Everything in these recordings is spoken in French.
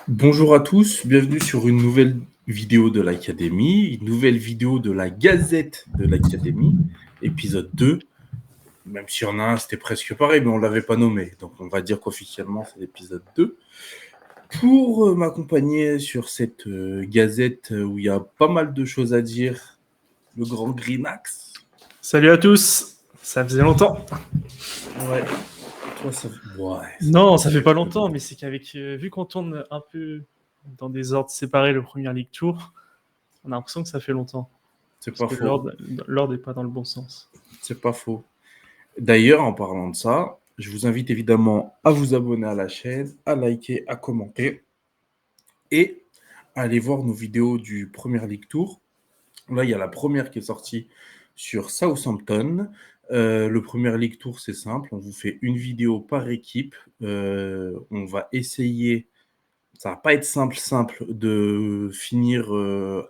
Bonjour à tous, bienvenue sur une nouvelle vidéo de l'Académie, une nouvelle vidéo de la Gazette de l'Académie, épisode 2. Même s'il y en a un, c'était presque pareil, mais on ne l'avait pas nommé. Donc on va dire qu'officiellement, c'est l'épisode 2. Pour m'accompagner sur cette Gazette où il y a pas mal de choses à dire, le grand Greenax. Salut à tous, ça faisait longtemps. Ouais. Toi, ça... Ouais, Non, ça fait pas longtemps, mais c'est qu'avec vu qu'on tourne un peu dans des ordres séparés le Premier League Tour, on a l'impression que ça fait longtemps. c'est Parce pas que faux. l'ordre n'est pas dans le bon sens. C'est pas faux. D'ailleurs, en parlant de ça, je vous invite évidemment à vous abonner à la chaîne, à liker, à commenter et à aller voir nos vidéos du Premier League Tour. Là, il y a la première qui est sortie sur Southampton. Le Premier League Tour, c'est simple. On vous fait une vidéo par équipe. On va essayer, ça va pas être simple de finir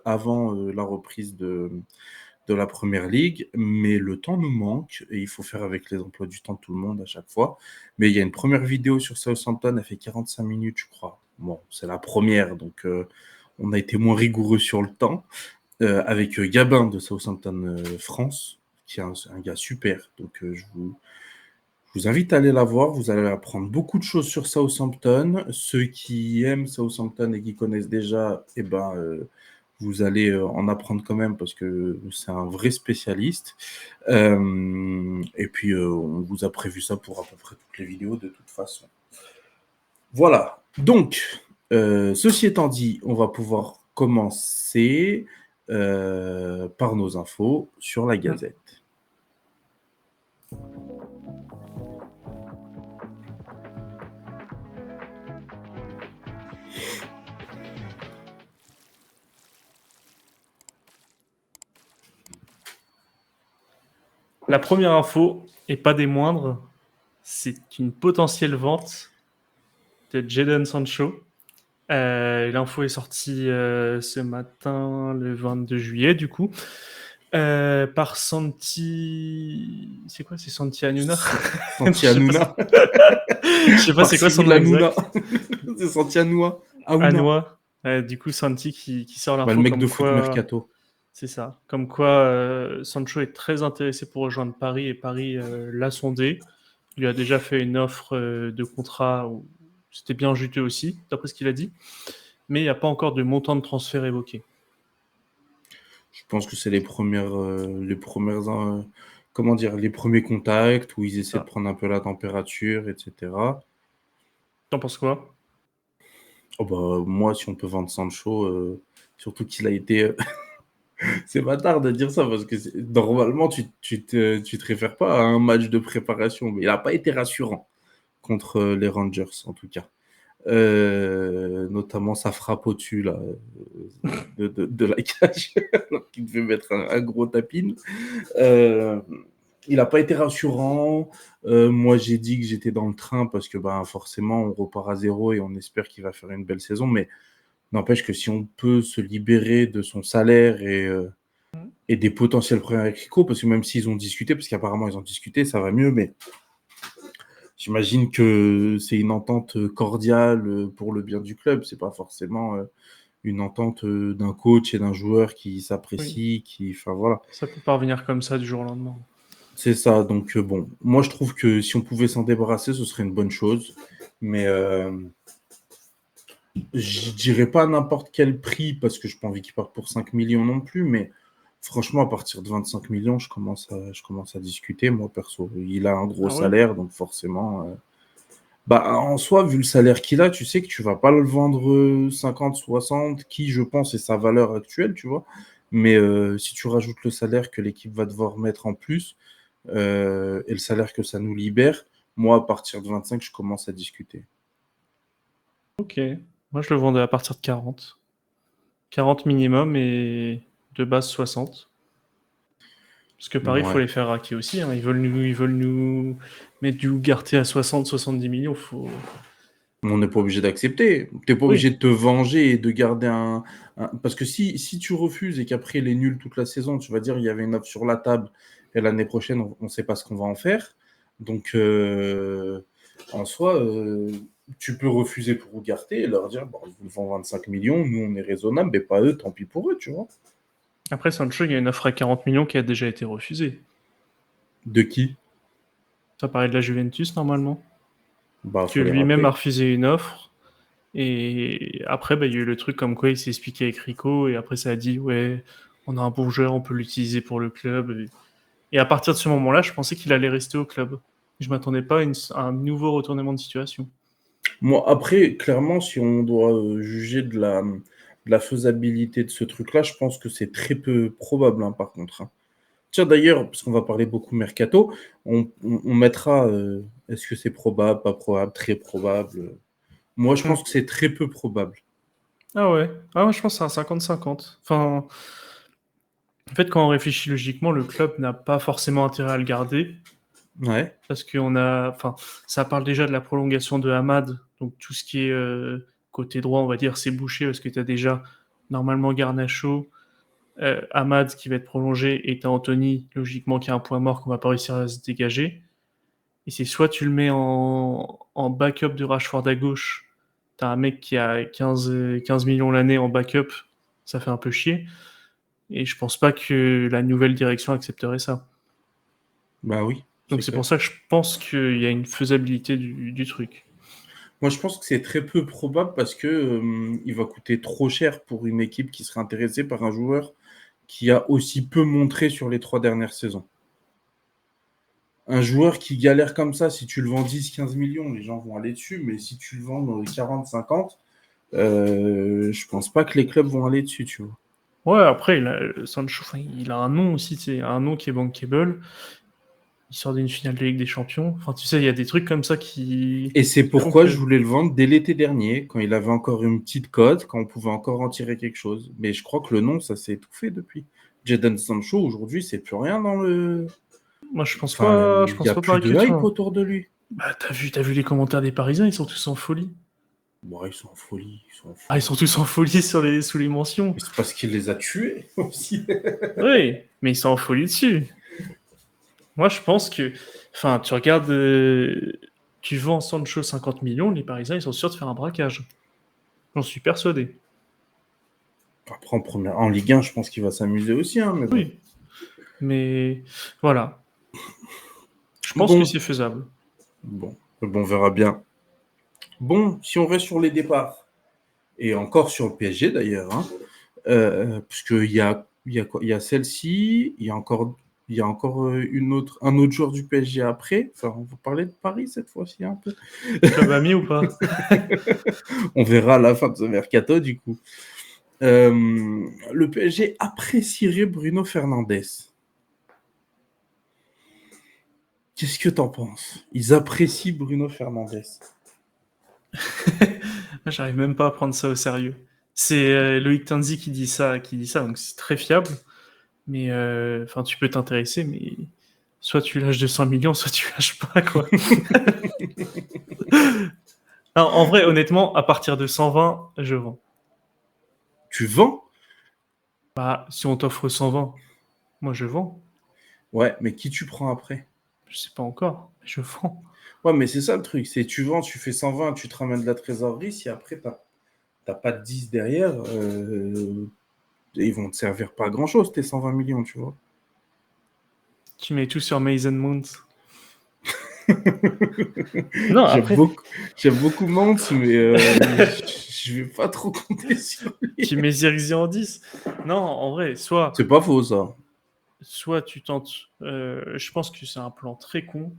avant la reprise de la Première Ligue, mais le temps nous manque et il faut faire avec les emplois du temps de tout le monde à chaque fois. Mais il y a une première vidéo sur Southampton, elle fait 45 minutes, je crois. Bon, c'est la première, donc on a été moins rigoureux sur le temps. Avec Gabin de Southampton France, qui est un gars super. Donc je vous invite à aller la voir. Vous allez apprendre beaucoup de choses sur Southampton. Ceux qui aiment Southampton et qui connaissent déjà, eh ben, vous allez en apprendre quand même parce que c'est un vrai spécialiste. Et puis, on vous a prévu ça pour à peu près toutes les vidéos de toute façon. Voilà. Donc, ceci étant dit, on va pouvoir commencer par nos infos sur la Gazette. La première info, et pas des moindres, c'est une potentielle vente de Jadon Sancho. L'info est sortie ce matin, le 22 juillet, du coup. Par Santi. C'est quoi? C'est Santi Hanouna? Je Santi sais pas, Hanouna. je sais pas Par c'est quoi son Cyril nom Hanouna. exact. C'est Santi Hanouna. Hanouna. Hanouna. Du coup, Santi qui sort Bah, le l'info mec de comme foot quoi. mercato. C'est ça. Comme quoi Sancho est très intéressé pour rejoindre Paris et Paris l'a sondé. Il lui a déjà fait une offre de contrat où c'était bien juteux aussi, d'après ce qu'il a dit. Mais il n'y a pas encore de montant de transfert évoqué. Je pense que c'est comment dire, les premiers contacts où ils essaient de Ça. prendre un peu la température, etc. T'en penses quoi? Oh bah, moi, si on peut vendre Sancho, surtout qu'il a été c'est bâtard de dire ça parce que normalement, tu te réfères pas à un match de préparation, mais il n'a pas été rassurant contre les Rangers, en tout cas. Notamment sa frappe au-dessus là, de la cage, alors qu'il devait mettre un gros tapin. Il n'a pas été rassurant. Moi, j'ai dit que j'étais dans le train parce que ben, forcément, on repart à zéro et on espère qu'il va faire une belle saison. Mais n'empêche que si on peut se libérer de son salaire et des potentiels problèmes avec Rico, parce que même s'ils ont discuté, parce qu'apparemment ils ont discuté, ça va mieux, mais j'imagine que c'est une entente cordiale pour le bien du club. C'est pas forcément une entente d'un coach et d'un joueur qui Oui. s'apprécie, enfin voilà. Ça peut pas revenir comme ça du jour au lendemain. C'est ça. Donc bon, moi je trouve que si on pouvait s'en débarrasser, ce serait une bonne chose. Mais je dirais pas à n'importe quel prix parce que je n'ai pas envie qu'il parte pour 5 millions non plus, mais franchement, à partir de 25 millions, je commence à discuter, moi, perso. Il a un gros Ah ouais? salaire, donc forcément... Bah, en soi, vu le salaire qu'il a, tu sais que tu vas pas le vendre 50, 60, qui, je pense, est sa valeur actuelle, tu vois. Mais si tu rajoutes le salaire que l'équipe va devoir mettre en plus et le salaire que ça nous libère, moi, à partir de 25, je commence à discuter. Ok. Moi, je le vendais à partir de 40. 40 minimum et de base 60. Parce que Paris, il faut Ouais. les faire raquer aussi. Hein. Ils veulent nous mettre du Ugarte à 60, 70 millions. Faut... On n'est pas obligé d'accepter. Tu n'es pas Oui, obligé de te venger et de garder Parce que si tu refuses et qu'après il est nul toute la saison, tu vas dire il y avait une offre sur la table et l'année prochaine, on ne sait pas ce qu'on va en faire. Donc, en soi, tu peux refuser pour Ugarte et leur dire, bon, je vous le vends 25 millions, nous on est raisonnable, mais pas eux, tant pis pour eux, tu vois. Après, Sancho, il y a une offre à 40 millions qui a déjà été refusée. De qui? Ça paraît de la Juventus, normalement. Bah, Que faut les lui-même a rappeler. refusé une offre. Et après, bah, il y a eu le truc comme quoi il s'est expliqué avec Rico. Et après, ça a dit, ouais, on a un bon joueur, on peut l'utiliser pour le club. Et à partir de ce moment-là, je pensais qu'il allait rester au club. Je m'attendais pas à un nouveau retournement de situation. Moi, après, clairement, si on doit juger de la faisabilité de ce truc-là, je pense que c'est très peu probable, hein, par contre, hein. Tiens, d'ailleurs, parce qu'on va parler beaucoup mercato, on mettra est-ce que c'est probable, pas probable, très probable. Moi, je Hmm. pense que c'est très peu probable. Ah ouais. Ah ouais, je pense que c'est un 50-50. Enfin, en fait, quand on réfléchit logiquement, le club n'a pas forcément intérêt à le garder. Ouais. Parce qu'on a, enfin, ça parle déjà de la prolongation de Hamad, donc tout ce qui est côté droit, on va dire, c'est bouché parce que tu as déjà normalement Garnacho, Hamad qui va être prolongé et tu as Anthony, logiquement, qui a un point mort qu'on va pas réussir à se dégager. Et c'est soit tu le mets en backup de Rashford à gauche, tu as un mec qui a 15 millions l'année en backup, ça fait un peu chier. Et je pense pas que la nouvelle direction accepterait ça. Bah oui, Donc c'est c'est pour clair. ça que je pense qu'il y a une faisabilité du truc. Moi, je pense que c'est très peu probable parce que il va coûter trop cher pour une équipe qui serait intéressée par un joueur qui a aussi peu montré sur les 3 dernières saisons. Un joueur qui galère comme ça, si tu le vends 10-15 millions, les gens vont aller dessus, mais si tu le vends dans les 40-50, je pense pas que les clubs vont aller dessus, tu vois. Ouais, après, Sancho, enfin, il a un nom aussi, c'est un nom qui est bankable. Il sort d'une finale de Ligue des Champions. Enfin, tu sais, il y a des trucs comme ça Et c'est qui font pourquoi je que. voulais le vendre dès l'été dernier, quand il avait encore une petite cote, quand on pouvait encore en tirer quelque chose. Mais je crois que le nom, ça s'est étouffé depuis. Jadon Sancho, aujourd'hui, c'est plus rien dans le. Moi, Enfin, je il n'y pense a pas plus pareil de que hype toi. autour de lui. Bah, t'as vu les commentaires des Parisiens, ils sont tous en folie. Bon, ils sont en folie, ils sont en Ah, ils folie. sont tous en folie sous les mentions. Mais c'est parce qu'il les a tués aussi. Oui, mais ils sont en folie dessus. Moi, je pense que. Enfin, tu regardes. Tu vends Sancho 50 millions, les Parisiens, ils sont sûrs de faire un braquage. J'en suis persuadé. Après, en Ligue 1, je pense qu'il va s'amuser aussi, hein, mais bon. Oui, mais voilà. Je pense que Bon, c'est faisable. bon, on verra bien. Bon, si on reste sur les départs, et encore sur le PSG d'ailleurs, hein, parce qu'il y a quoi? Il y a celle-ci, il y a encore un autre joueur du PSG après. Enfin, on va parler de Paris cette fois-ci un peu. Club ami ou pas? On verra à la fin de ce mercato du coup. Le PSG apprécierait Bruno Fernandes. Qu'est-ce que t'en penses? Ils apprécient Bruno Fernandes. J'arrive même pas à prendre ça au sérieux. C'est Loïc Tanzi qui dit ça, donc c'est très fiable. Mais enfin, tu peux t'intéresser, mais soit tu lâches 200 millions, soit tu lâches pas, quoi. Non, en vrai, honnêtement, à partir de 120, je vends. Tu vends? Bah, si on t'offre 120, moi je vends. Ouais, mais qui tu prends après? Je sais pas encore, mais je vends. Ouais, mais c'est ça le truc, c'est tu vends, tu fais 120, tu te ramènes de la trésorerie, si après t'as pas de 10 derrière, ils vont te servir pas à grand chose, tes 120 millions, tu vois. Tu mets tout sur Mason Mount. Non, j'aime après, beaucoup, j'aime beaucoup Mance, mais je vais pas trop compter sur lui. tu mets Zirkzee en 10. Non, en vrai, C'est pas faux, ça. soit tu tentes. Je pense que c'est un plan très con.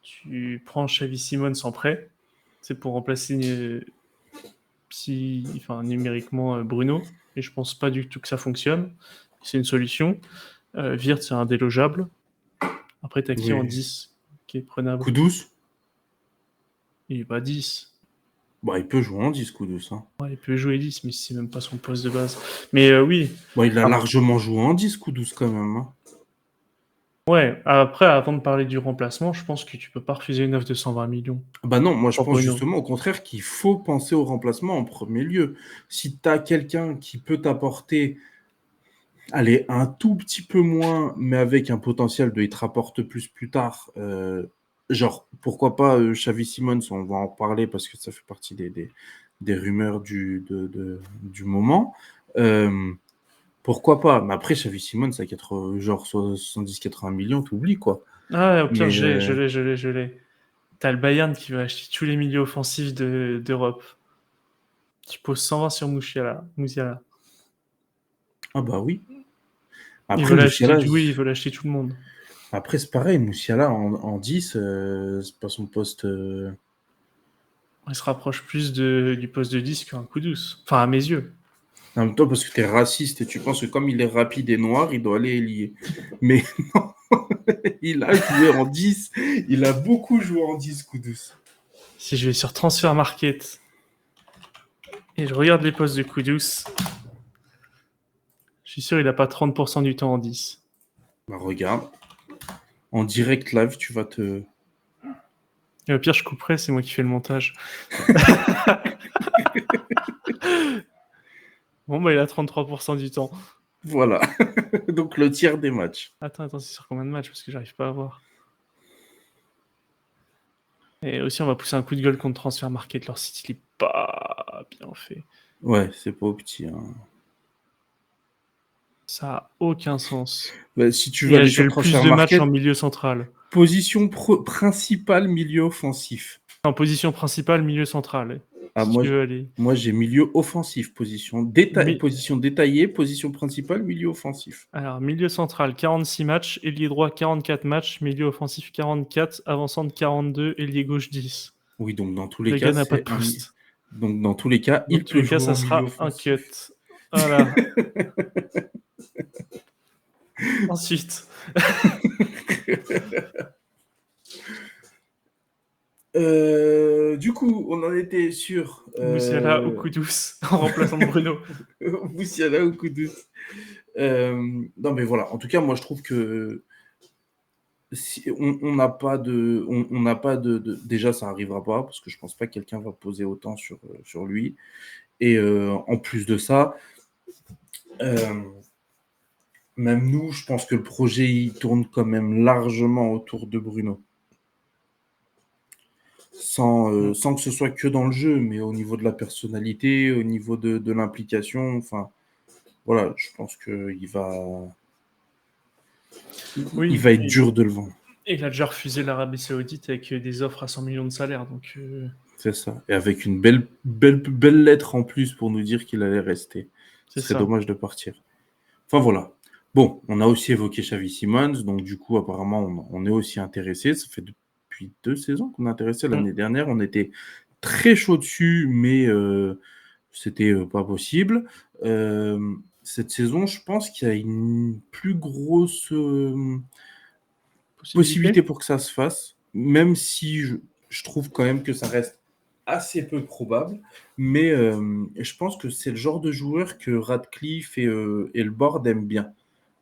Tu prends Xavi Simons en prêt. C'est pour remplacer enfin, numériquement Bruno. Et je pense pas du tout que ça fonctionne. C'est une solution. Wirtz, c'est indélogeable. Après, t'as qui en Oui. 10 qui est prenable? Coup douce? Il est pas 10. Bah, il peut jouer en 10, coup douce, hein. Ouais, il peut jouer 10, mais c'est même pas son poste de base. Mais oui. Bon, il a Ap- largement joué en 10, coup douce, quand même, hein. ouais, après, avant de parler du remplacement, je pense que tu peux pas refuser une offre de 120 millions Bah non, moi je pour pense Bruno. justement au contraire qu'il faut penser au remplacement en premier lieu. Si tu as quelqu'un qui peut t'apporter, allez, un tout petit peu moins, mais avec un potentiel de il te rapporte plus tard, genre, pourquoi pas Xavi Simons, on va en parler parce que ça fait partie des rumeurs du moment. Pourquoi pas? Mais après, Xavi Simons, ça genre 70-80 millions, t'oublies quoi. Ah, au pire, Mais je l'ai. T'as le Bayern qui va acheter tous les milieux offensifs d'Europe. Tu poses 120 sur Musiala. ah bah oui. Ils Après, veulent acheter Musiala, Dewey, ils veulent acheter tout le monde. après c'est pareil, Musiala en 10, c'est pas son poste. Il se rapproche plus du poste de 10 qu'un coup douce. Enfin, à mes yeux. En même temps, parce que t'es raciste et tu penses que comme il est rapide et noir, il doit aller ailier. Mais non, il a joué en 10. Il a beaucoup joué en 10, Kudus. Si je vais sur Transfer Market et je regarde les postes de Kudus, je suis sûr qu'il n'a pas 30% du temps en 10. Bah regarde, en direct live, tu vas te... Et au pire, je couperai, c'est moi qui fais le montage. Bon, bah, il a 33% du temps. Voilà. Donc le tiers des matchs. Attends, c'est sur combien de matchs? Parce que j'arrive pas à voir. Et aussi, on va pousser un coup de gueule contre Transfer Market. Leur site, il est pas bien fait. Ouais, c'est pas au petit. Hein. Ça a aucun sens. Bah, si tu veux Il a aller joué sur le plus Transfer de matchs en Market, milieu central. position principale, milieu offensif. En position principale, milieu central. Ah, Si tu veux aller. moi j'ai milieu offensif, Mi- position détaillée, position principale, milieu offensif. Alors, milieu central, 46 matchs. Ailier droit, 44 matchs. Milieu offensif, 44. Avançante, 42. Ailier gauche, 10. Oui, donc dans tous les Le cas, gars n'a pas de poste. donc dans tous les cas, Dans il tous peut les cas, jouer ça en milieu sera un cut. offensif. Voilà. Ensuite, Du coup, on en était sur Musiala au coup douce en remplaçant de Bruno. Moussiala ou Kudus. Non, mais voilà. En tout cas, moi, je trouve que si on n'a pas de, on n'a pas déjà, ça arrivera pas parce que je pense pas que quelqu'un va poser autant sur lui. Et en plus de ça, euh, même nous, je pense que le projet il tourne quand même largement autour de Bruno. Sans que ce soit que dans le jeu, mais au niveau de la personnalité, au niveau de l'implication, enfin, voilà, je pense qu'il il Oui, va être dur de le vendre. et il a déjà refusé l'Arabie Saoudite avec des offres à 100 millions de salaire. Donc, C'est ça. Et avec une belle lettre en plus pour nous dire qu'il allait rester. Ce c'est serait ça. dommage de partir. Enfin voilà. Bon, on a aussi évoqué Xavi Simons, donc du coup, apparemment, on est aussi intéressé. Ça fait depuis 2 saisons qu'on est intéressé. L'année dernière, on était très chaud dessus, mais c'était pas possible. Cette saison, je pense qu'il y a une plus grosse possibilité Possibilité. pour que ça se fasse, même si je trouve quand même que ça reste assez peu probable. Mais je pense que c'est le genre de joueur que Radcliffe et le board aiment bien.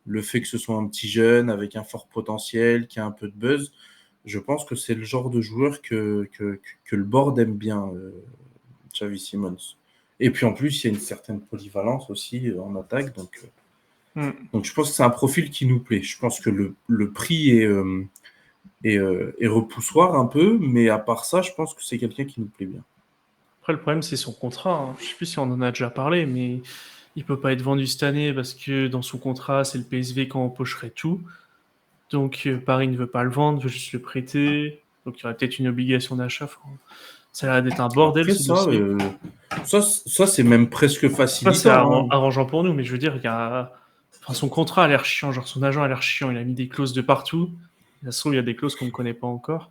Le fait que ce soit un petit jeune avec un fort potentiel, qui a un peu de buzz, je pense que c'est le genre de joueur que le board aime bien, Xavi Simons. Et puis en plus, il y a une certaine polyvalence aussi en attaque. Donc je pense que c'est un profil qui nous plaît. Je pense que le prix est repoussoir un peu, mais à part ça, je pense que c'est quelqu'un qui nous plaît bien. Après, le problème, c'est son contrat. Hein. Je sais plus si on en a déjà parlé, mais il peut pas être vendu cette année parce que dans son contrat, c'est le PSV qui empocherait tout. Donc, Paris ne veut pas le vendre, veut juste le prêter. Donc, il y aurait peut-être une obligation d'achat. Enfin, ça a l'air d'être un bordel, Après ce dossier. ça c'est même presque Après, c'est facilitant. Hein. arrangeant pour nous, mais je veux dire, il y a... enfin, son contrat a l'air chiant. Genre, son agent a l'air chiant. Il a mis des clauses de partout. Ça se trouve, il y a des clauses qu'on ne connaît pas encore.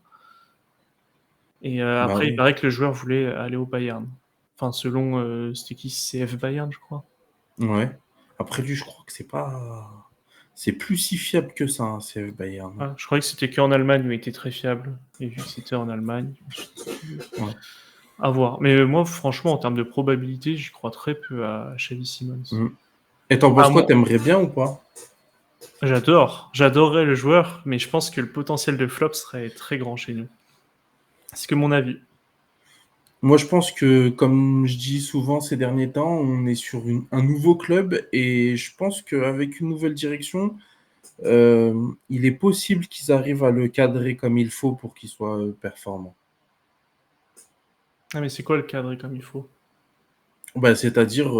Et Bah après, il oui. paraît que le joueur voulait aller au Bayern. Enfin, selon, c'était qui? CF Bayern, je crois. Ouais. Après lui, je crois que c'est plus si fiable que ça, hein, CF Bayern. Ah, je croyais que c'était qu'en Allemagne où il était très fiable. Et vu que c'était en Allemagne, Ouais. à voir. Mais moi, franchement, en termes de probabilité, j'y crois très peu à Xavi Simons. Mm. Et t'en Ah, penses quoi? moi, T'aimerais bien ou pas? j'adorerais le joueur, mais je pense que le potentiel de flop serait très grand chez nous. C'est que mon avis. Moi, je pense que, comme je dis souvent ces derniers temps, on est sur un nouveau club et je pense qu'avec une nouvelle direction, il est possible qu'ils arrivent à le cadrer comme il faut pour qu'il soit performant. Ah, mais c'est quoi le cadre comme il faut? Bah, c'est-à-dire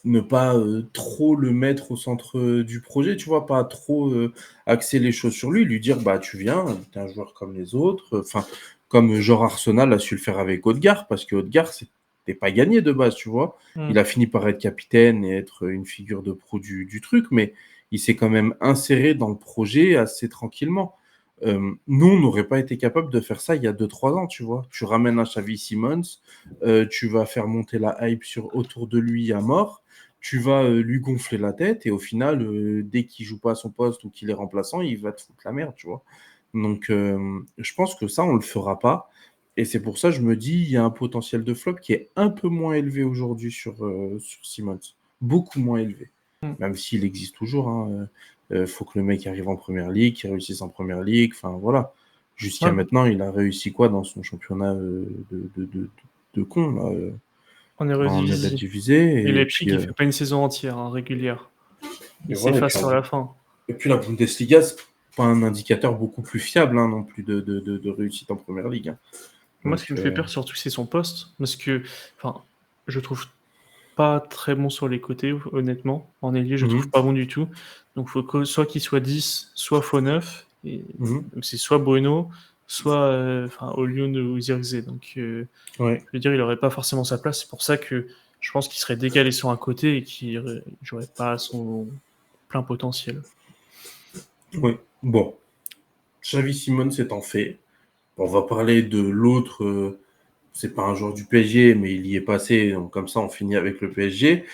ne pas trop le mettre au centre du projet, tu vois, pas trop axer les choses sur lui, lui dire bah tu viens, t'es un joueur comme les autres, enfin comme genre Arsenal a su le faire avec Odegaard, parce que Odegaard c'était pas gagné de base, tu vois. Il a fini par être capitaine et être une figure de pro du truc, mais il s'est quand même inséré dans le projet assez tranquillement. Nous, on n'aurait pas été capable de faire ça il y a 2-3 ans, tu vois. Tu ramènes un Xavi Simons, tu vas faire monter la hype autour de lui à mort, tu vas lui gonfler la tête, et au final, dès qu'il joue pas à son poste ou qu'il est remplaçant, il va te foutre la merde, tu vois. Donc, je pense que ça, on le fera pas. Et c'est pour ça que je me dis, il y a un potentiel de flop qui est un peu moins élevé aujourd'hui sur Simons. Beaucoup moins élevé. Mm. Même s'il existe toujours. Hein. Faut que le mec arrive en première ligue, qu'il réussisse en première ligue. Enfin, voilà. Jusqu'à Ouais. maintenant, il a réussi quoi dans son championnat de con, là, En en Eredivisie. divisé. Et Et Leipzig, puis, il fait pas une saison entière, hein, régulière. et Il voilà, s'efface sur la fin. et puis la Bundesliga, c'est pas un indicateur beaucoup plus fiable hein, non plus de réussite en première ligue. Hein. Moi, ce Donc, qui me fait peur, surtout, c'est son poste. Parce que, enfin, je trouve pas très bon sur les côtés, honnêtement. En ailier, je trouve mhm, pas bon du tout. Donc, faut que, soit qu'il soit 10, soit faux 9. Et, mhm, donc, c'est soit Bruno, soit Olion ou Zirkzee. Donc, je ouais, veux dire, il aurait pas forcément sa place. C'est pour ça que je pense qu'il serait décalé sur un côté et qu'il jouerait pas à son plein potentiel. ouais. Bon, Xavi Simons étant fait, on va parler de l'autre. C'est pas un joueur du PSG, mais il y est passé. Donc comme ça, on finit avec le PSG.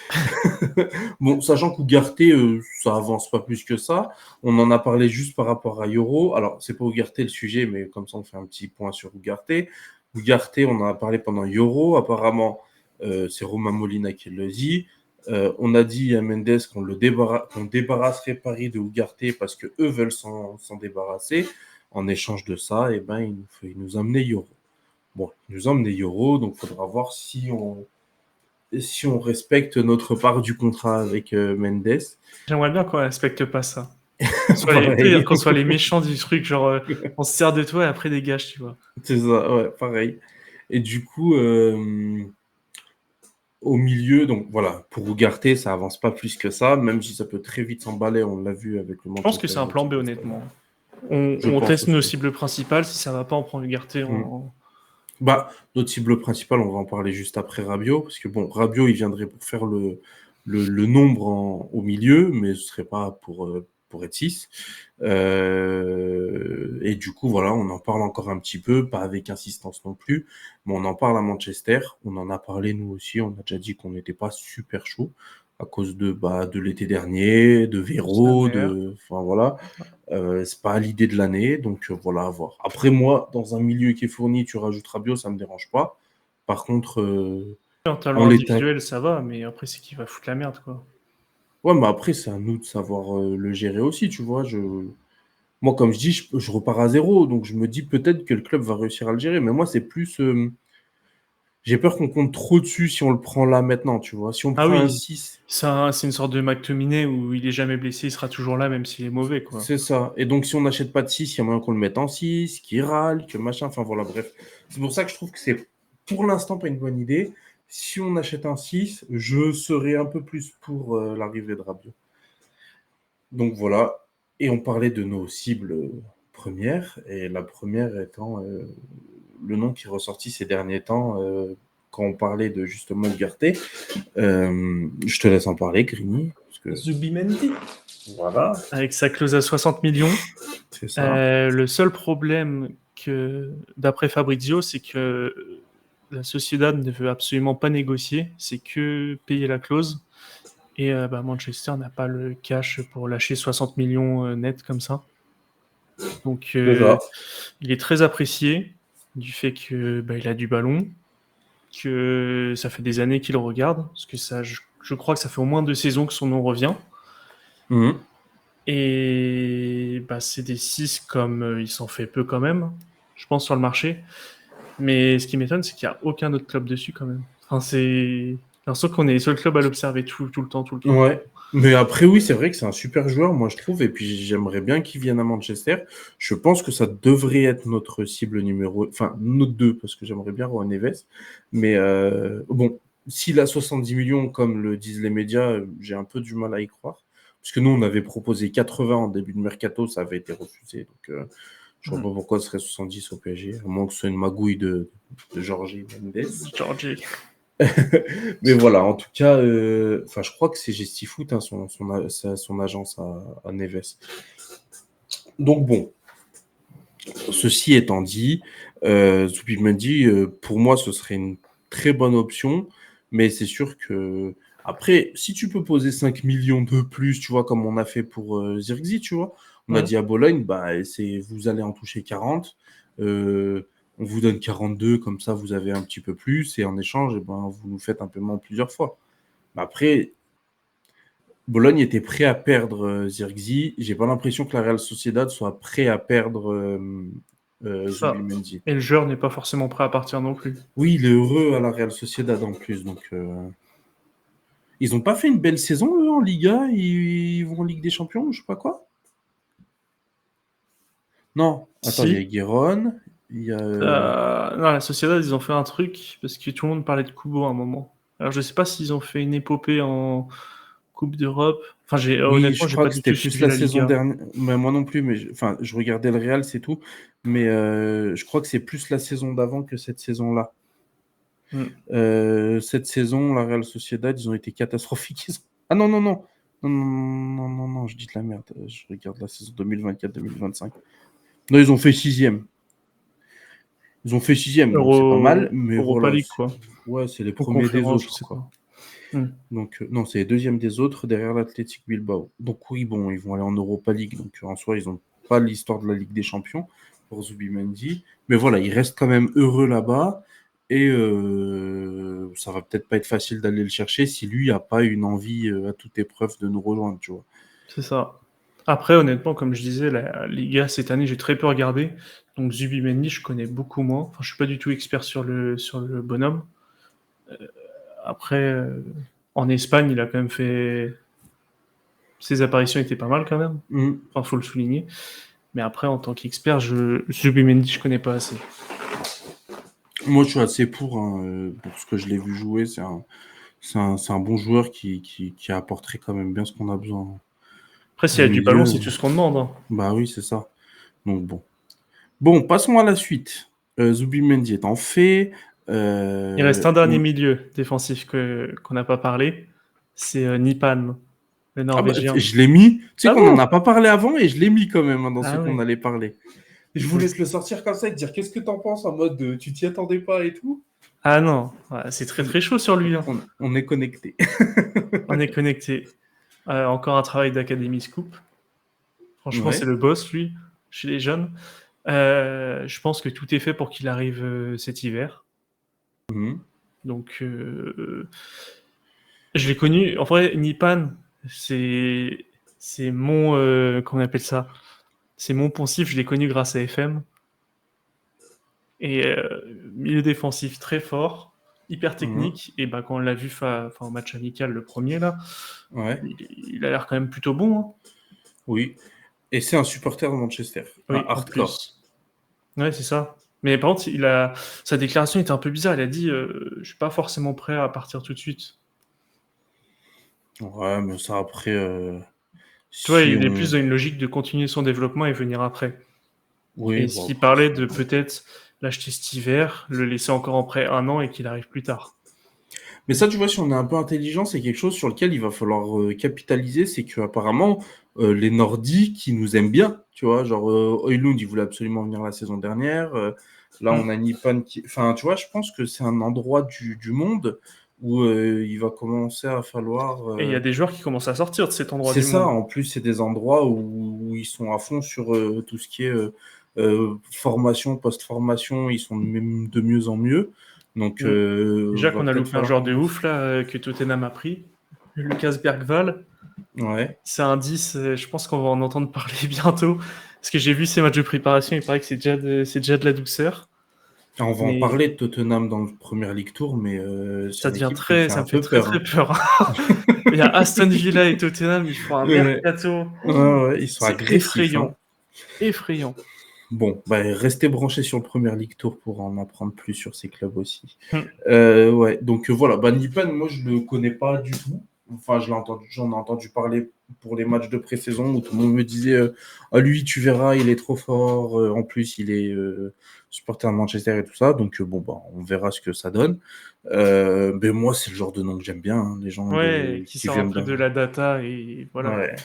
Bon, sachant qu'Ougarté, ça avance pas plus que ça. On en a parlé juste par rapport à Yoro. Alors, c'est pas Ougarté le sujet, mais comme ça, on fait un petit point sur Ougarté. Ougarté, on en a parlé pendant Yoro. Apparemment, c'est Romain Molina qui le dit. On a dit à Mendes qu'on débarrasserait Paris de Ougarté parce que eux veulent s'en débarrasser. En échange de ça, eh ben, il nous a amené Yoro. Bon, il nous a amené Yoro, donc il faudra voir si on respecte notre part du contrat avec Mendes. J'aimerais bien qu'on respecte pas ça. Pareil. Qu'on soit les méchants du truc, genre on se sert de toi et après dégage, tu vois. C'est ça, ouais, pareil. Et du coup, au milieu, donc voilà, pour Ugarte, ça avance pas plus que ça, même si ça peut très vite s'emballer, on l'a vu avec le Je pense que Manchester c'est un plan B, United. honnêtement. Je On pense teste nos aussi. cibles principales, si ça va pas, on prend Ugarte Mm. en... Bah, notre cible principale, on va en parler juste après Rabiot, parce que bon, Rabiot, il viendrait pour faire le nombre au milieu, mais ce serait pas pour être 6. Et du coup, voilà, on en parle encore un petit peu, pas avec insistance non plus, mais on en parle à Manchester. On en a parlé nous aussi, on a déjà dit qu'on n'était pas super chaud à cause de l'été dernier, de Véro, Sommer. enfin voilà. C'est pas l'idée de l'année, donc voilà, à voir. Après, moi, dans un milieu qui est fourni, tu rajoutes Rabiot, ça me dérange pas. Par contre, En en talent l'état. individuel, ça va, mais après, c'est qui va foutre la merde, quoi. Ouais, mais après, c'est à nous de savoir le gérer aussi, tu vois. Moi, comme je dis, je repars à zéro, donc je me dis peut-être que le club va réussir à le gérer. Mais moi, c'est plus. J'ai peur qu'on compte trop dessus si on le prend là maintenant, tu vois. Si on Ah prend un oui, 6, c'est une sorte de McTominay où il est jamais blessé, il sera toujours là, même s'il est mauvais, quoi. c'est ça. Et donc, si on n'achète pas de 6, il y a moyen qu'on le mette en 6, qu'il râle, que machin, enfin voilà, bref. C'est pour ça que je trouve que c'est pour l'instant pas une bonne idée. Si on achète un 6, je serais un peu plus pour l'arrivée de Rabiot. Donc voilà. Et on parlait de nos cibles premières, et la première étant le nom qui est ressorti ces derniers temps quand on parlait de justement Ugarte. Je te laisse en parler, Grigny. Parce que... Zubimendi. Voilà, Avec sa clause à 60 millions. c'est ça. Le seul problème que, d'après Fabrizio, c'est que la Sociedad ne veut absolument pas négocier, c'est que payer la clause. Et Manchester n'a pas le cash pour lâcher 60 millions net comme ça. Donc C'est ça. il est très apprécié du fait que il a du ballon, que ça fait des années qu'il le regarde, parce que ça, je crois que ça fait au moins 2 saisons que son nom revient. Mhm. Et c'est des 6 comme il s'en fait peu quand même, je pense, sur le marché. Mais ce qui m'étonne, c'est qu'il n'y a aucun autre club dessus quand même. Enfin, j'ai l'impression qu'on est les seuls clubs à l'observer tout le temps, tout le temps. Ouais. Mais après, oui, c'est vrai que c'est un super joueur, moi, je trouve. Et puis, j'aimerais bien qu'il vienne à Manchester. Je pense que ça devrait être notre cible numéro... Enfin, notre deux, parce que j'aimerais bien Juan Neves. Mais bon, s'il a 70 millions, comme le disent les médias, j'ai un peu du mal à y croire. Parce que nous, on avait proposé 80 en début de mercato, ça avait été refusé. Donc, je ne vois pas pourquoi ce serait 70 au PSG, à moins que ce soit une magouille de Jorge Mendes. Georgie. Mais voilà, en tout cas, je crois que c'est Gestifoot, hein, son agence à Neves. Donc bon, ceci étant dit, Zubimendi, pour moi, ce serait une très bonne option, mais c'est sûr que après, si tu peux poser 5 millions de plus, tu vois, comme on a fait pour Zirkzee, tu vois, on a dit à Bologne, bah, vous allez en toucher 40, on vous donne 42, comme ça vous avez un petit peu plus, et en échange, eh ben, vous nous faites un paiement plusieurs fois. Mais après, Bologne était prêt à perdre Zirkzee. J'ai pas l'impression que la Real Sociedad soit prêt à perdre Ça. Zubimendi. Et le joueur n'est pas forcément prêt à partir non plus. Oui, il est heureux à la Real Sociedad en plus. Donc, ils ont pas fait une belle saison, eux, en Liga. Ils vont en Ligue des Champions, je sais pas quoi. Non, attends, il y a Si. Guéron. Il y a. Non, la Sociedad, ils ont fait un truc parce que tout le monde parlait de Kubo à un moment. Alors, je sais pas s'ils ont fait une épopée en Coupe d'Europe. Enfin, Oui, honnêtement, je j'ai crois pas que du c'était tout plus suivi la la saison Liga. dernière. Mais moi non plus, mais je regardais le Real, c'est tout. Mais je crois que c'est plus la saison d'avant que cette saison-là. Cette saison, la Real Sociedad, ils ont été catastrophiques. Ah non, non, non. Non, non, non, non, non, je dis de la merde. Je regarde la saison 2024-2025. Non, ils ont fait sixième. Ils ont fait sixième, donc c'est pas mal. Mais Europa voilà, League, quoi. ouais, c'est les Ou premiers des conférence, je autres, sais quoi. pas. Hmm. Donc, non, c'est les deuxièmes des autres derrière l'Athletic Bilbao. Donc, oui, bon, ils vont aller en Europa League. Donc, en soi, ils n'ont pas l'histoire de la Ligue des Champions pour Zubimendi. Mais voilà, ils restent quand même heureux là-bas. Et ça va peut-être pas être facile d'aller le chercher si lui n'a pas une envie à toute épreuve de nous rejoindre, tu vois. C'est ça. Après, honnêtement, comme je disais, la Liga, cette année, j'ai très peu regardé. Donc, Zubimendi, je connais beaucoup moins. Enfin, je suis pas du tout expert sur le bonhomme. Après, en Espagne, il a quand même fait... Ses apparitions étaient pas mal, quand même. Enfin, faut le souligner. Mais après, en tant qu'expert, Zubimendi, je connais pas assez. Moi, je suis assez pour ce que je l'ai vu jouer. C'est un bon joueur qui apporterait quand même bien ce qu'on a besoin Après, s'il au y a du ballon, milieu. c'est tout ce qu'on demande, hein. Bah oui, c'est ça. Donc bon. Bon, passons à la suite. Zubimendi étant fait. Il reste un dernier milieu défensif qu'on n'a pas parlé. C'est Nipan, le Ah bah, Norvégien. je l'ai mis. Tu sais Ah qu'on n'en a bon? pas parlé avant et je l'ai mis quand même dans ce Ah qu'on oui. allait parler. Et je voulais te le sortir comme ça et te dire qu'est-ce que t'en penses en mode tu t'y attendais pas et tout. Ah non, ouais, c'est très très chaud sur lui, hein. On est connecté. On est connecté. Encore un travail d'Académie Scoop. Franchement, c'est Ouais. le boss, lui, chez les jeunes. Je pense que tout est fait pour qu'il arrive cet hiver. Mhm. Donc, je l'ai connu. En vrai, Nipan, c'est mon comment on appelle ça? C'est mon poncif. Je l'ai connu grâce à FM. Et milieu défensif très fort, hyper Mhm. technique. Et bah, quand on l'a vu en match amical, le premier là, Ouais. il a l'air quand même plutôt bon, hein. Oui. Et c'est un supporter de Manchester. Un Oui, en hardcore. plus. Ouais, c'est ça. Mais par contre, sa déclaration était un peu bizarre. Il a dit je suis pas forcément prêt à partir tout de suite. Ouais, mais ça après, Tu vois, si il est plus on. dans une logique de continuer son développement et venir après. Oui, Et bon s'il après. parlait de peut-être l'acheter cet hiver, le laisser encore en prêt un an et qu'il arrive plus tard. Mais ça, tu vois, si on est un peu intelligent, c'est quelque chose sur lequel il va falloir capitaliser. C'est qu'apparemment, les Nordiques, ils nous aiment bien. Tu vois, genre, Højlund, il voulait absolument venir la saison dernière. Là, on a Nipan qui. Enfin, tu vois, je pense que c'est un endroit du monde où il va commencer à falloir. Et il y a des joueurs qui commencent à sortir de cet endroit C'est du ça, monde. en plus, c'est des endroits où ils sont à fond sur tout ce qui est formation, post-formation. Ils sont même de mieux en mieux. Donc, Déjà va qu'on a peut-être loupé un falloir joueur de commencer. ouf là, que Tottenham a pris, Lucas Bergvall. Ouais. C'est un 10, je pense qu'on va en entendre parler bientôt. Parce que j'ai vu ces matchs de préparation, il paraît que c'est déjà de la douceur. On va en Mais parler de Tottenham dans le Premier League Tour, mais c'est ça une devient équipe qui me fait ça un me fait peu très peur, très hein. peur. Il y a Aston Villa et Tottenham, ils font un Ouais. mercato. Ouais, ils sont C'est agressifs. effrayant. Hein. Effrayant. Bon, bah, restez branchés sur le Premier League Tour pour en apprendre plus sur ces clubs aussi. Hmm. Ouais, donc voilà, bah, Nipan, moi je le connais pas du tout. Enfin, j'en ai entendu parler pour les matchs de pré-saison où tout le monde me disait ah, lui, tu verras, il est trop fort. En plus, il est supporter de Manchester et tout ça. Donc, bon, bah, on verra ce que ça donne. Mais moi, c'est le genre de nom que j'aime bien, hein, les gens Ouais, qui qui sort viennent après d'un. de la data et voilà. Ouais,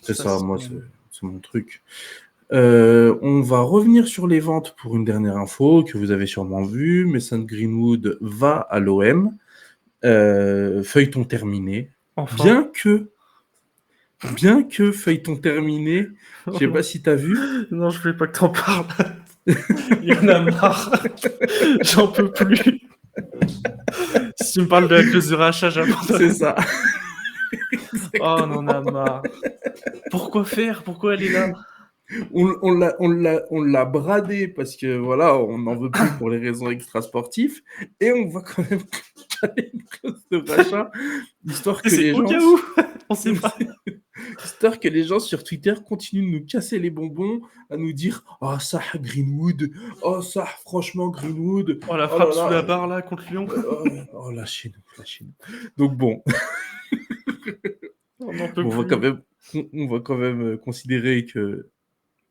c'est Ça, ça, moi, c'est- c'est mon truc. On va revenir sur les ventes pour une dernière info que vous avez sûrement vue. Mason Greenwood va à l'OM. Feuilleton terminé. Enfin. Bien que feuilleton terminé, je Oh sais pas non. si tu as vu. Non, je voulais pas que t'en parles. Il y en a marre. J'en peux plus. Si tu me parles de la clause de rachat, C'est j'abandonne. ça. Oh, on en a marre. Pourquoi faire? Pourquoi elle est là? On l'a bradé parce que voilà, on n'en veut plus pour les raisons extrasportives et on va quand même caler une clause de rachat histoire que C'est les au gens cas où. On sait pas. histoire que les gens sur Twitter continuent de nous casser les bonbons, à nous dire oh ça Greenwood, oh ça franchement Greenwood, Oh, la oh frappe là sous la là, barre là contre Lyon. oh lâchez-nous, lâchez-nous. Donc bon, On n'en peut on va quand plus. même, on va quand même considérer que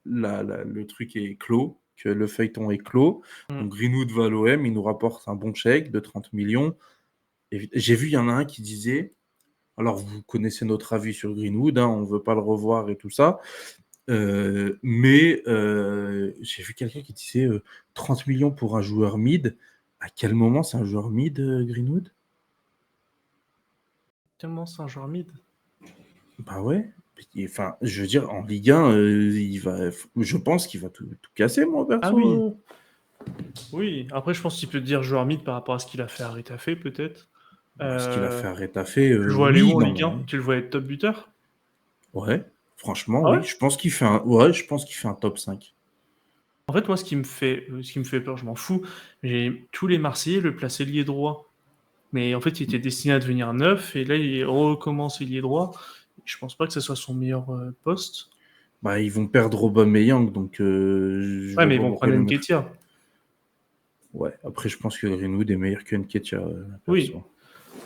le truc est clos, que le feuilleton est clos. Mm. Donc Greenwood va à l'OM, il nous rapporte un bon chèque de 30 millions. Et j'ai vu, il y en a un qui disait, alors vous connaissez notre avis sur Greenwood, hein, on ne veut pas le revoir et tout ça, mais j'ai vu quelqu'un qui disait 30 millions pour un joueur mid. À quel moment c'est un joueur mid, Greenwood? Tellement c'est un joueur mid. Bah ouais. Enfin, je veux dire, en Ligue 1, je pense qu'il va tout casser, moi, Ah perso. oui. Oui. Après, je pense qu'il peut te dire joueur mid par rapport à ce qu'il a fait à Retafe, peut-être. Bah, ce qu'il a fait à Rétafé, Tu le vois aller où oui, en non, Ligue 1? mais Tu le vois être top buteur? ouais, franchement, Ah ouais? oui. Je pense qu'il fait un top 5. En fait, moi, ce qui me fait peur, je m'en fous. J'ai tous les Marseillais le placer ailier droit. Mais en fait, il était destiné à devenir neuf et là, il recommence ailier droit. Je pense pas que ce soit son meilleur poste. Bah, ils vont perdre Aubameyang, donc je Ouais, vois mais ils pas vont pourquoi prendre le mettre. Nketiah. Ouais, après, je pense que Greenwood est meilleur que Nketiah, Oui, perso.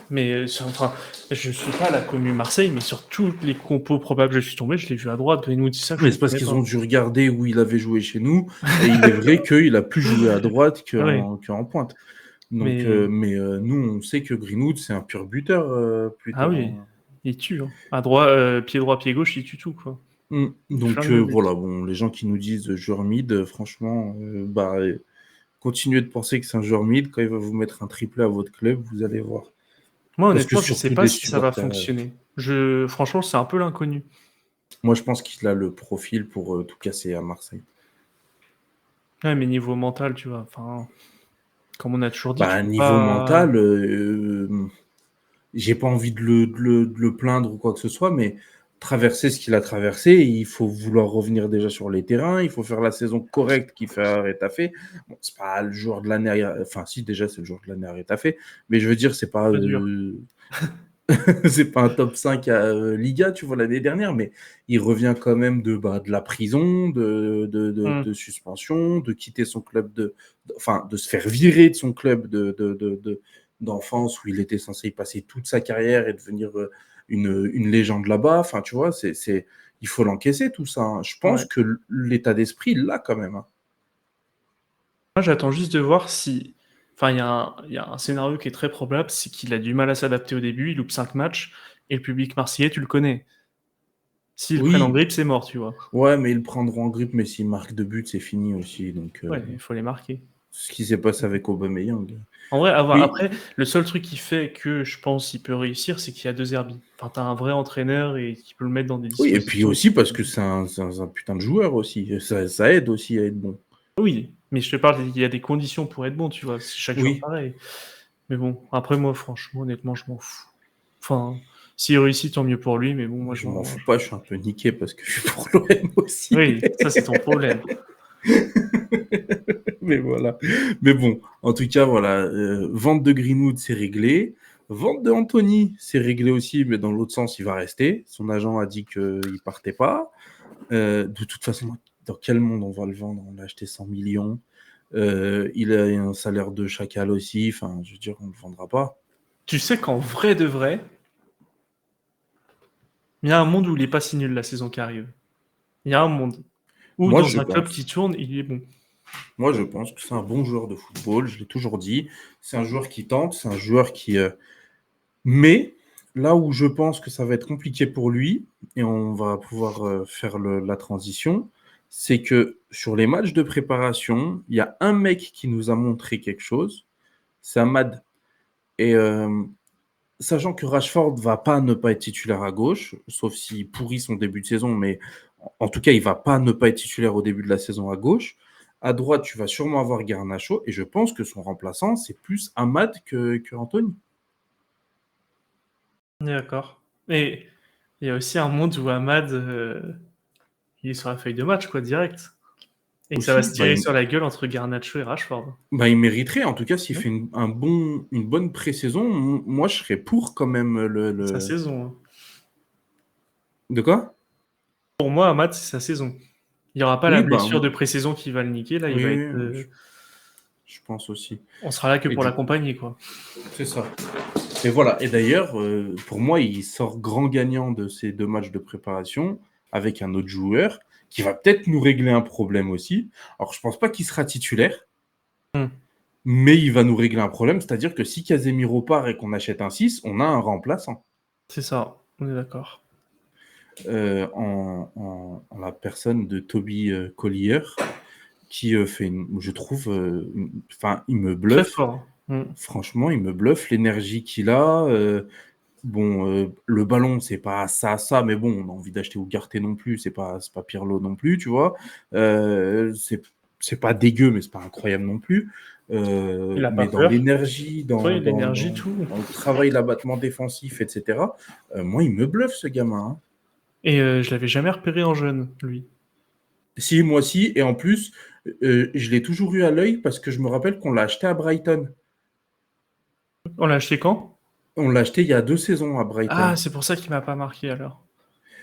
mais enfin, je suis pas à la commune Marseille, mais sur toutes les compos probables que je suis tombé, je l'ai vu à droite. Greenwood, c'est ça que je Mais c'est parce comprenais qu'ils ont pas. dû regarder où il avait joué chez nous, et il est vrai qu'il a plus joué à droite Ouais, qu'en pointe. Donc, mais mais nous, on sait que Greenwood, c'est un pur buteur, ah plutôt. oui, Hein. il tue. Hein. À droit, pied droit, pied gauche, il tue tout quoi. Il Donc, flingue le but. voilà, bon, les gens qui nous disent joueur mid, franchement, bah, continuez de penser que c'est un joueur mid. Quand il va vous mettre un triplé à votre club, vous allez voir. Moi, Parce que honnêtement, je sais surtout pas des si ça va supporters. fonctionner. Franchement, c'est un peu l'inconnu. Moi, je pense qu'il a le profil pour tout casser à Marseille. Ouais, mais niveau mental, tu vois. Enfin, comme on a toujours dit, tu Bah, peux niveau pas. mental, j'ai pas envie de le plaindre ou quoi que ce soit, mais traverser ce qu'il a traversé, il faut vouloir revenir déjà sur les terrains, il faut faire la saison correcte qu'il fait à Retafe. Bon, c'est pas le joueur de l'année, enfin si déjà c'est le joueur de l'année à Retafe, mais je veux dire c'est pas Pas dur. c'est pas un top 5 à Liga, tu vois, l'année dernière, mais il revient quand même de la prison, Hmm. de suspension, de quitter son club, enfin, de se faire virer de son club d'enfance où il était censé y passer toute sa carrière et devenir une légende là-bas. Enfin, tu vois, il faut l'encaisser tout ça. Hein. Je pense Ouais. que l'état d'esprit, là, quand même. Hein. Moi, j'attends juste de voir si. Enfin, il y a un scénario qui est très probable, c'est qu'il a du mal à s'adapter au début, il loupe 5 matchs, et le public marseillais, tu le connais. S'ils le prennent en Oui, grippe, c'est mort, tu vois. ouais, mais ils le prendront en grippe, mais s'il marque 2 buts, c'est fini aussi. Donc, Ouais, il faut les marquer. ce qui s'est passé avec Aubameyang. En vrai, Oui, après, le seul truc qui fait que je pense qu'il peut réussir, c'est qu'il y a deux Herbie. Enfin, t'as un vrai entraîneur et qui peut le mettre dans des oui, et puis dispositions. aussi parce que c'est un putain de joueur aussi. Ça aide aussi à être bon. Oui, mais je te parle, il y a des conditions pour être bon, tu vois. C'est chaque joueur Oui, pareil. Mais bon, après, moi, franchement, honnêtement, je m'en fous. Enfin, s'il réussit, tant mieux pour lui, mais bon, moi, je m'en fous pas, je suis un peu niqué parce que je suis pour l'OM aussi. Oui, ça, c'est ton problème. Mais voilà. Mais bon, en tout cas, voilà. Vente de Greenwood, c'est réglé. Vente de Anthony, c'est réglé aussi, mais dans l'autre sens, il va rester. Son agent a dit qu'il ne partait pas. De toute façon, dans quel monde on va le vendre? On l'a acheté 100 millions. Il a un salaire de chacal aussi. Enfin, je veux dire, on ne le vendra pas. Tu sais qu'en vrai de vrai, il y a un monde où il est pas si nul la saison qui arrive. Il y a un monde où Moi, dans je un club pense. qui tourne, il est bon. Moi, je pense que c'est un bon joueur de football. Je l'ai toujours dit. C'est un joueur qui tente. C'est un joueur qui. Mais là où je pense que ça va être compliqué pour lui, et on va pouvoir faire la transition, c'est que sur les matchs de préparation, il y a un mec qui nous a montré quelque chose. C'est Ahmad. Et sachant que Rashford va pas ne pas être titulaire à gauche, sauf s'il pourrit son début de saison, mais en tout cas, il va pas ne pas être titulaire au début de la saison à gauche. À droite, tu vas sûrement avoir Garnacho, et je pense que son remplaçant, c'est plus Ahmad que Anthony. D'accord. Et il y a aussi un monde où Ahmad, il est sur la feuille de match, quoi, direct. Et que ça va Aussi, se tirer sur la gueule entre Garnacho et Rashford. il mériterait, en tout cas, s'il Mmh. fait une bonne pré-saison, moi je serais pour quand même Sa saison. Hein. De quoi? Pour moi, Ahmad, c'est sa saison. Il n'y aura pas la Oui, blessure de pré-saison qui va le niquer. Là, il va être. oui, je pense aussi. On sera là que Et pour du l'accompagner, quoi. c'est ça. Et voilà. Et d'ailleurs, pour moi, il sort grand gagnant de ces 2 matchs de préparation avec un autre joueur qui va peut-être nous régler un problème aussi. Alors, je pense pas qu'il sera titulaire, Hmm. mais il va nous régler un problème. C'est-à-dire que si Casemiro part et qu'on achète un 6, on a un remplaçant. C'est ça, on est d'accord. En la personne de Toby Collier, qui fait, je trouve, il me Très bluffe. fort. Hmm. Franchement, il me bluffe l'énergie qu'il a. Le ballon, c'est pas ça, mais bon, on a envie d'acheter Ugarte non plus, c'est pas Pirlo non plus, tu vois. C'est pas dégueu, mais c'est pas incroyable non plus. Il a pas Mais dans peur. l'énergie, Oui, l'énergie, tout. dans le travail, l'abattement défensif, etc., moi, il me bluffe, ce gamin. Hein. Et je l'avais jamais repéré en jeune, lui. Si, moi aussi, et en plus, je l'ai toujours eu à l'œil parce que je me rappelle qu'on l'a acheté à Brighton. On l'a acheté quand? On l'a acheté il y a 2 saisons à Ah, Brighton. c'est pour ça qu'il m'a pas marqué alors.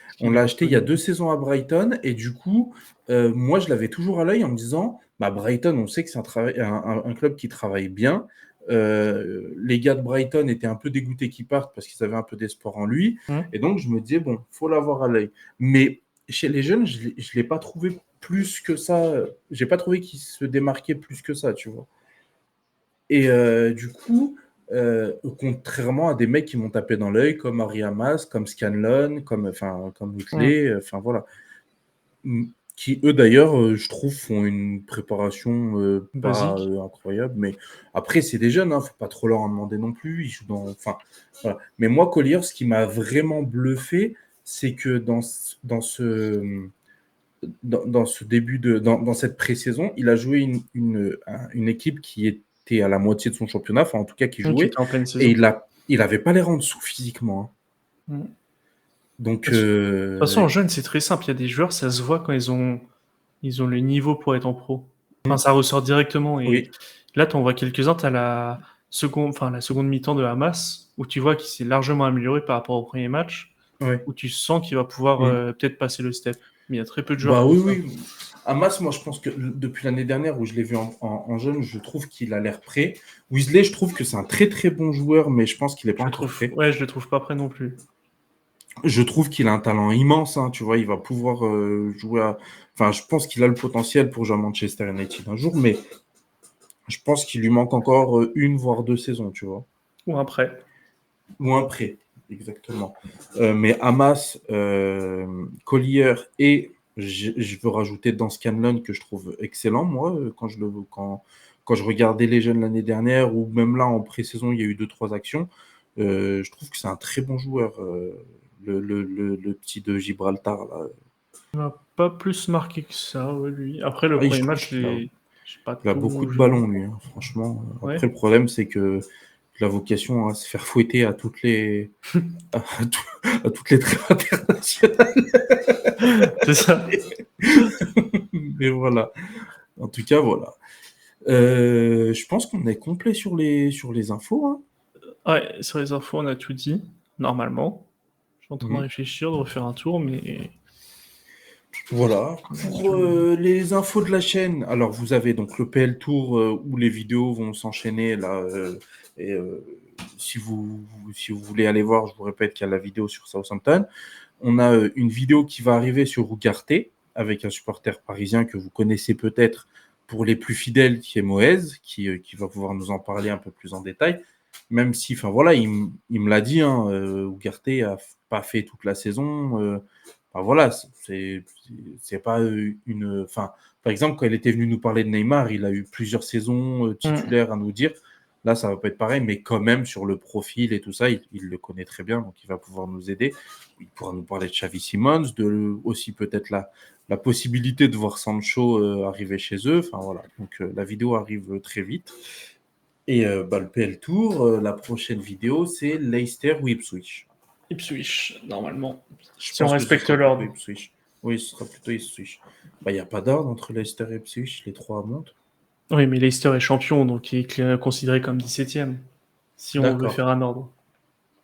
Parce On qu'il est l'a pas acheté il y a connu. 2 saisons à Brighton et du coup, moi, je l'avais toujours à l'œil en me disant, Brighton, on sait que c'est un club qui travaille bien. Les gars de Brighton étaient un peu dégoûtés qu'il parte parce qu'ils avaient un peu d'espoir en lui. Hmm. Et donc, je me disais, bon, faut l'avoir à l'œil. Mais chez les jeunes, je ne l'ai pas trouvé plus que ça. J'ai pas trouvé qu'il se démarquait plus que ça, tu vois. Et du coup, contrairement à des mecs qui m'ont tapé dans l'œil, comme Ari Hamas, comme Scanlon, comme Whitley, voilà. Qui, eux, d'ailleurs, je trouve, font une préparation pas Basique. incroyable. Mais après, c'est des jeunes, hein, faut pas trop leur en demander non plus. Ils jouent dans. Enfin, voilà. Mais moi, Collier, ce qui m'a vraiment bluffé, c'est que dans ce début dans cette pré-saison, il a joué une équipe qui était à la moitié de son championnat, enfin en tout cas qui Qui jouait, était en pleine et saison. il avait pas l'air en dessous physiquement. Hein. Hmm. Donc De toute façon, en jeune, c'est très simple. Il y a des joueurs, ça se voit quand ils ont le niveau pour être en pro. Enfin, ça ressort directement. Et oui, là, tu en vois quelques-uns. Tu as la seconde mi-temps de Hamas, où tu vois qu'il s'est largement amélioré par rapport au premier match, ouais. où tu sens qu'il va pouvoir peut-être passer le step. Mais il y a très peu de joueurs Bah comme oui, ça. oui. Hamas, moi je pense que depuis l'année dernière où je l'ai vu en jeune, je trouve qu'il a l'air prêt. Weasley, je trouve que c'est un très très bon joueur, mais je pense qu'il n'est pas encore prêt. Je le trouve pas prêt non plus. Je trouve qu'il a un talent immense, hein, tu vois, il va pouvoir jouer à. Enfin, je pense qu'il a le potentiel pour jouer à Manchester United un jour, mais je pense qu'il lui manque encore 1 voire 2 saisons, tu vois. Ou après. Ou un prêt, exactement. Mais Hamas, Collier et je veux rajouter Dan Scanlon que je trouve excellent, moi, quand je regardais les jeunes l'année dernière, ou même là en pré-saison, il y a eu 2-3 actions. Je trouve que c'est un très bon joueur, le petit de Gibraltar. Là. Il m'a pas plus marqué que ça, ouais, lui. Après, le Ah, premier je trouve match, qu'il a, j'ai pas il a beaucoup tout de vu. ballons, lui, hein, franchement. Ouais, Après, le problème, c'est que la vocation à se faire fouetter à toutes les à toutes les trêves internationales. c'est ça. Mais voilà. En tout cas, voilà. Je pense qu'on est complet sur les infos. Hein. Ouais, sur les infos, on a tout dit, normalement. Je suis en train de Mhm. réfléchir, de refaire un tour, mais... Voilà. Pour les infos de la chaîne, alors vous avez donc le PL Tour où les vidéos vont s'enchaîner là. Et si si vous voulez aller voir, je vous répète qu'il y a la vidéo sur Southampton. On a une vidéo qui va arriver sur Ugarte avec un supporter parisien que vous connaissez peut-être pour les plus fidèles, qui est Moez, qui va pouvoir nous en parler un peu plus en détail. Même si, enfin voilà, il me l'a dit, hein, Ugarte a pas fait toute la saison. Enfin, voilà, c'est pas une. Enfin, par exemple, quand il était venu nous parler de Neymar, il a eu plusieurs saisons titulaires à nous dire. Là, ça va pas être pareil, mais quand même, sur le profil et tout ça, il le connaît très bien, donc il va pouvoir nous aider. Il pourra nous parler de Xavi Simons, aussi peut-être la possibilité de voir Sancho arriver chez eux. Enfin voilà, donc la vidéo arrive très vite. Et le PL Tour, la prochaine vidéo, c'est Leicester ou Ipswich. Ipswich, normalement. Je Si on pense que ce respecte sera plutôt l'ordre. Ipswich. Oui, ce sera plutôt Ipswich. Il n'y a pas d'ordre entre Leicester et Ipswich, les trois montent. Oui, mais Leicester est champion, donc il est considéré comme 17e, si on veut D'accord. faire un ordre.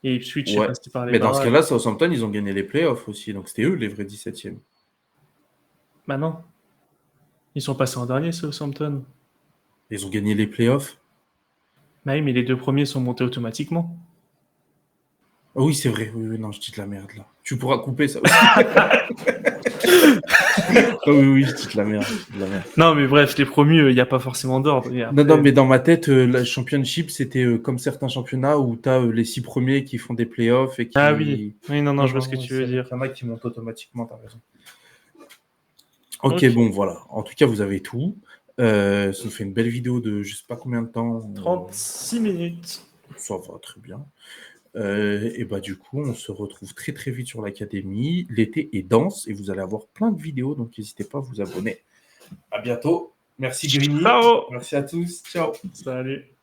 Et Ipswich est Ouais. passé par les Mais dans ce barrages. cas-là, Southampton, ils ont gagné les playoffs aussi. Donc c'était eux les vrais 17e. Bah non, ils sont passés en dernier, Southampton. Ils ont gagné les playoffs. Bah oui, mais les deux premiers sont montés automatiquement. Ah oui, c'est vrai. Oui, oui, non, je dis de la merde là. Tu pourras couper ça aussi. Ah oui, oui, je dis de la merde. De la merde. Non, mais bref, les promus, il n'y a pas forcément d'ordre. Et Non, non, après... mais dans ma tête, la championship, c'était comme certains championnats où tu as les 6 premiers qui font des playoffs et Ah oui, qui. oui, non, non, Non, je vois non, ce que non, tu veux c'est vrai dire. qu'il y en a qui montent automatiquement, t'as raison. Ok, Ok, bon, voilà. En tout cas, vous avez tout. Ça nous fait une belle vidéo de je sais pas combien de temps. 36 minutes. Ça va très bien. Et bah, du coup, on se retrouve très très vite sur l'académie. L'été est dense et vous allez avoir plein de vidéos, donc n'hésitez pas à vous abonner. À bientôt. Merci Grigny. Ciao. Merci à tous. Ciao. Salut.